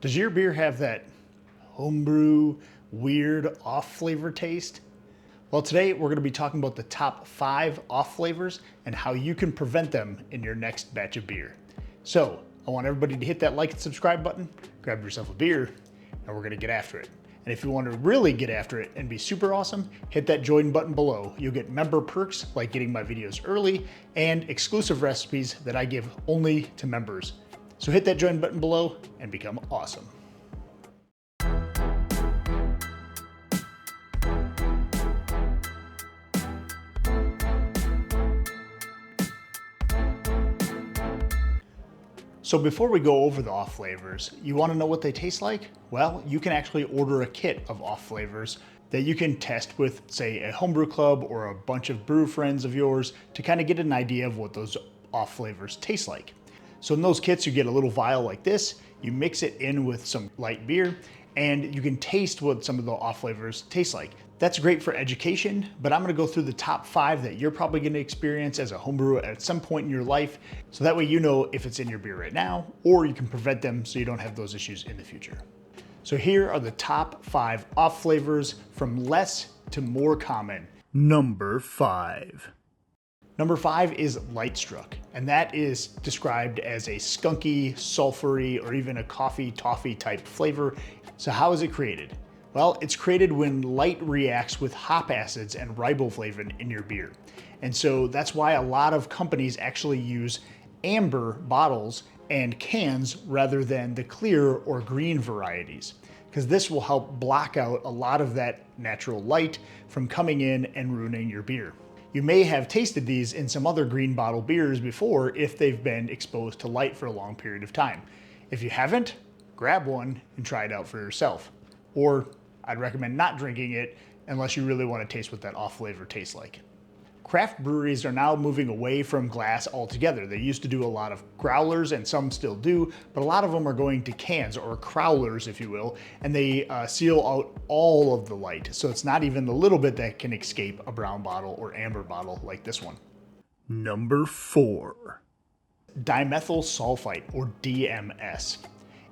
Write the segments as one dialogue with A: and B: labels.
A: Does your beer have that homebrew, weird off flavor taste? Well, today we're going to be talking about the top 5 off flavors and how you can prevent them in your next batch of beer. So I want everybody to hit that like and subscribe button, grab yourself a beer, and we're going to get after it. And if you want to really get after it and be super awesome, hit that join button below. You'll get member perks like getting my videos early and exclusive recipes that I give only to members. So hit that join button below and become awesome. So before we go over the off flavors, you want to know what they taste like? Well, you can actually order a kit of off flavors that you can test with, say, a homebrew club or a bunch of brew friends of yours to kind of get an idea of what those off flavors taste like. So in those kits, you get a little vial like this, you mix it in with some light beer, and you can taste what some of the off flavors taste like. That's great for education, but I'm gonna go through the top 5 that you're probably gonna experience as a homebrewer at some point in your life, so that way you know if it's in your beer right now, or you can prevent them so you don't have those issues in the future. So here are the top 5 off flavors from less to more common. Number 5. Number 5 is Lightstruck, and that is described as a skunky, sulfury, or even a coffee toffee type flavor. So how is it created? Well, it's created when light reacts with hop acids and riboflavin in your beer. And so that's why a lot of companies actually use amber bottles and cans rather than the clear or green varieties, because this will help block out a lot of that natural light from coming in and ruining your beer. You may have tasted these in some other green bottle beers before if they've been exposed to light for a long period of time. If you haven't, grab one and try it out for yourself. Or I'd recommend not drinking it unless you really want to taste what that off flavor tastes like. Craft breweries are now moving away from glass altogether. They used to do a lot of growlers, and some still do, but a lot of them are going to cans, or crowlers if you will, and they seal out all of the light. So it's not even the little bit that can escape a brown bottle or amber bottle like this one. Number 4. Dimethyl sulfite, or DMS.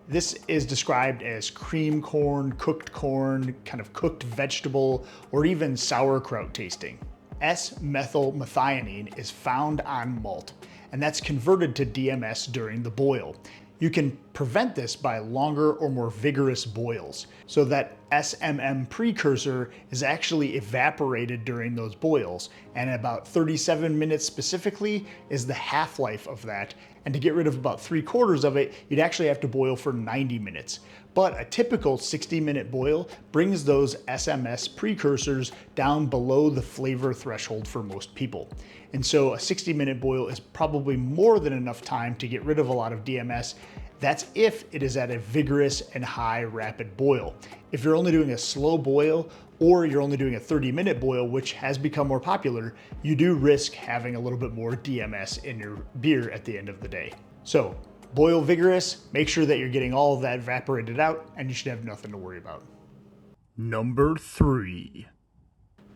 A: This is described as cream corn, kind of cooked vegetable, or even sauerkraut tasting. S-methylmethionine is found on malt, and that's converted to DMS during the boil. You can prevent this by longer or more vigorous boils, so that SMM precursor is actually evaporated during those boils, and about 37 minutes specifically is the half-life of that. And to get rid of about 3/4 of it, you'd actually have to boil for 90 minutes. But a typical 60-minute boil brings those SMS precursors down below the flavor threshold for most people. And so a 60-minute boil is probably more than enough time to get rid of a lot of DMS. That's if it is at a vigorous and high rapid boil. If you're only doing a slow boil, or you're only doing a 30-minute boil, which has become more popular, you do risk having a little bit more DMS in your beer at the end of the day. So boil vigorous, make sure that you're getting all of that evaporated out, and you should have nothing to worry about. Number 3.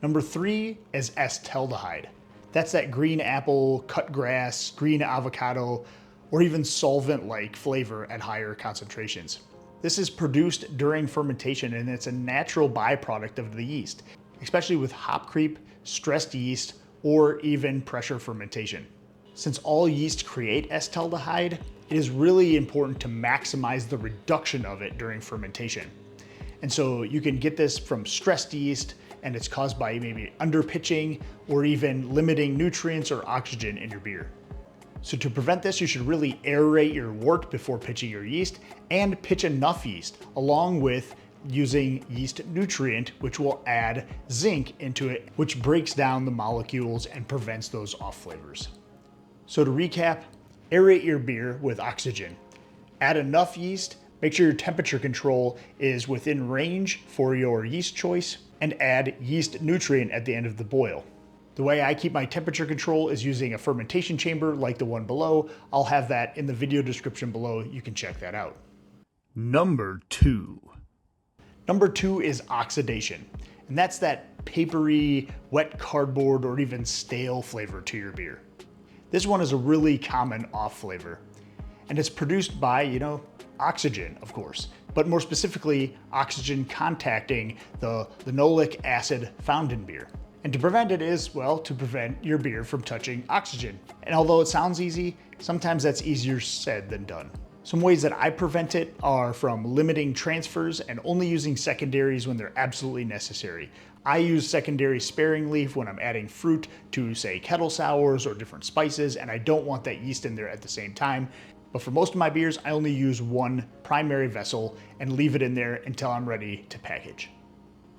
A: Number 3 is acetaldehyde. That's that green apple, cut grass, green avocado, or even solvent-like flavor at higher concentrations. This is produced during fermentation, and it's a natural byproduct of the yeast, especially with hop creep, stressed yeast, or even pressure fermentation. Since all yeast create acetaldehyde, it is really important to maximize the reduction of it during fermentation. And so you can get this from stressed yeast, and it's caused by maybe underpitching or even limiting nutrients or oxygen in your beer. So to prevent this, you should really aerate your wort before pitching your yeast, and pitch enough yeast, along with using yeast nutrient, which will add zinc into it, which breaks down the molecules and prevents those off flavors. So to recap, aerate your beer with oxygen. Add enough yeast, make sure your temperature control is within range for your yeast choice, and add yeast nutrient at the end of the boil. The way I keep my temperature control is using a fermentation chamber like the one below. I'll have that in the video description below. You can check that out. Number 2. Number 2 is oxidation. And that's that papery, wet cardboard, or even stale flavor to your beer. This one is a really common off flavor. And it's produced by, oxygen, of course, but more specifically, oxygen contacting the linoleic acid found in beer. And to prevent it is, well, to prevent your beer from touching oxygen. And although it sounds easy, sometimes that's easier said than done. Some ways that I prevent it are from limiting transfers and only using secondaries when they're absolutely necessary. I use secondaries sparingly when I'm adding fruit to, say, kettle sours or different spices, and I don't want that yeast in there at the same time. But for most of my beers, I only use one primary vessel and leave it in there until I'm ready to package.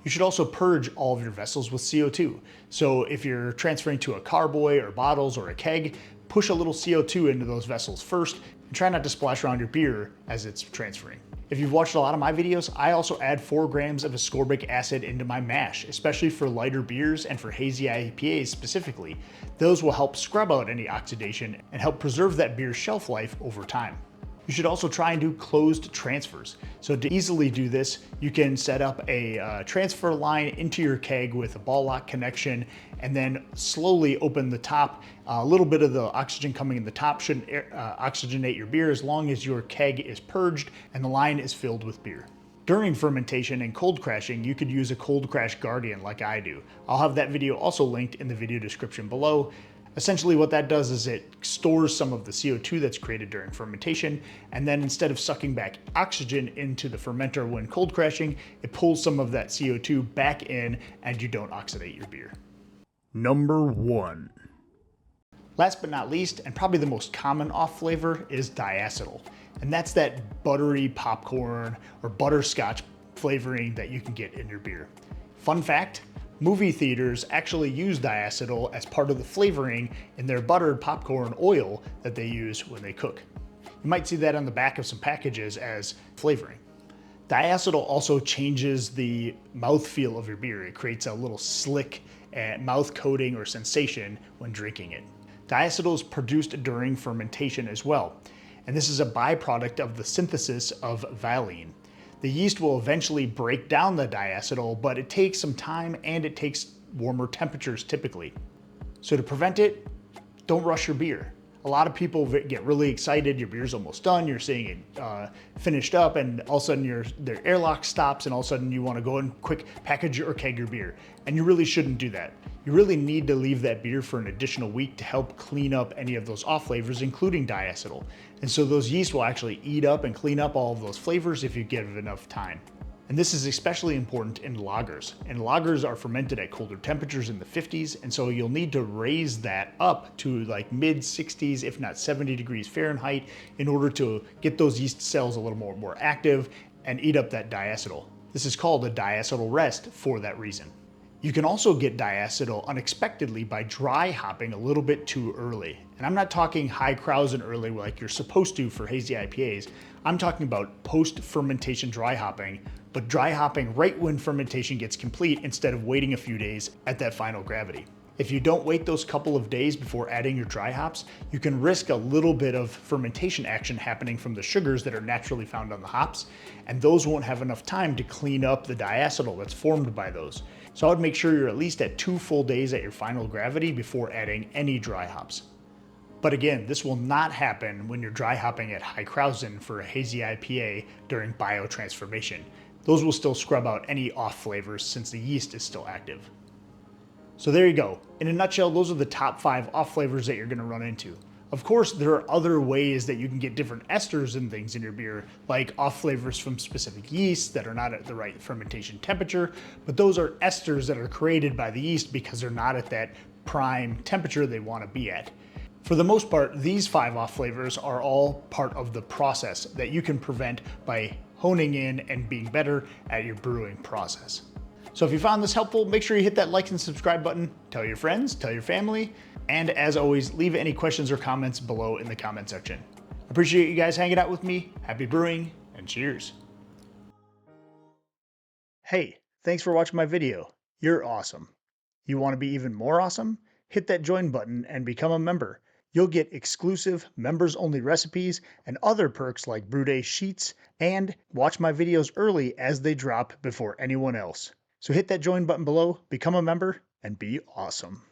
A: You should also purge all of your vessels with CO2. So if you're transferring to a carboy or bottles or a keg, push a little CO2 into those vessels first and try not to splash around your beer as it's transferring. If you've watched a lot of my videos, I also add 4 grams of ascorbic acid into my mash, especially for lighter beers and for hazy IPAs specifically. Those will help scrub out any oxidation and help preserve that beer's shelf life over time. You should also try and do closed transfers. So to easily do this, you can set up a transfer line into your keg with a ball lock connection and then slowly open the top. A little bit of the oxygen coming in the top shouldn't oxygenate your beer as long as your keg is purged and the line is filled with beer. During fermentation and cold crashing, you could use a cold crash guardian like I do. I'll have that video also linked in the video description below. Essentially what that does is it stores some of the CO2 that's created during fermentation, and then instead of sucking back oxygen into the fermenter when cold crashing, it pulls some of that CO2 back in and you don't oxidate your beer. Number 1. Last but not least, and probably the most common off flavor, is diacetyl. And that's that buttery popcorn or butterscotch flavoring that you can get in your beer. Fun fact, movie theaters actually use diacetyl as part of the flavoring in their buttered popcorn oil that they use when they cook. You might see that on the back of some packages as flavoring. Diacetyl also changes the mouthfeel of your beer. It creates a little slick mouth coating or sensation when drinking it. Diacetyl is produced during fermentation as well, and this is a byproduct of the synthesis of valine. The yeast will eventually break down the diacetyl, but it takes some time and it takes warmer temperatures typically. So to prevent it, don't rush your beer. A lot of people get really excited, your beer's almost done, you're seeing it finished up, and all of a sudden their airlock stops and all of a sudden you want to go and quick package or keg your beer. And you really shouldn't do that. You really need to leave that beer for an additional week to help clean up any of those off flavors, including diacetyl. And so those yeast will actually eat up and clean up all of those flavors if you give it enough time. And this is especially important in lagers. And lagers are fermented at colder temperatures in the 50s, and so you'll need to raise that up to like mid 60s, if not 70 degrees Fahrenheit, in order to get those yeast cells a little more active and eat up that diacetyl. This is called a diacetyl rest for that reason. You can also get diacetyl unexpectedly by dry hopping a little bit too early. And I'm not talking high Krausen early like you're supposed to for hazy IPAs. I'm talking about post-fermentation dry hopping, but dry hopping right when fermentation gets complete instead of waiting a few days at that final gravity. If you don't wait those couple of days before adding your dry hops, you can risk a little bit of fermentation action happening from the sugars that are naturally found on the hops, and those won't have enough time to clean up the diacetyl that's formed by those. So I would make sure you're at least at 2 full days at your final gravity before adding any dry hops. But again, this will not happen when you're dry hopping at high Krausen for a hazy IPA during biotransformation. Those will still scrub out any off flavors since the yeast is still active. So there you go. In a nutshell, those are the top 5 off flavors that you're going to run into. Of course, there are other ways that you can get different esters and things in your beer, like off flavors from specific yeasts that are not at the right fermentation temperature, but those are esters that are created by the yeast because they're not at that prime temperature they want to be at. For the most part, these 5 off flavors are all part of the process that you can prevent by honing in and being better at your brewing process. So if you found this helpful, make sure you hit that like and subscribe button, tell your friends, tell your family, and as always, leave any questions or comments below in the comment section. Appreciate you guys hanging out with me. Happy brewing, and cheers. Hey, thanks for watching my video. You're awesome. You want to be even more awesome? Hit that join button and become a member. You'll get exclusive members-only recipes and other perks like brew day sheets, and watch my videos early as they drop before anyone else. So hit that join button below, become a member, and be awesome.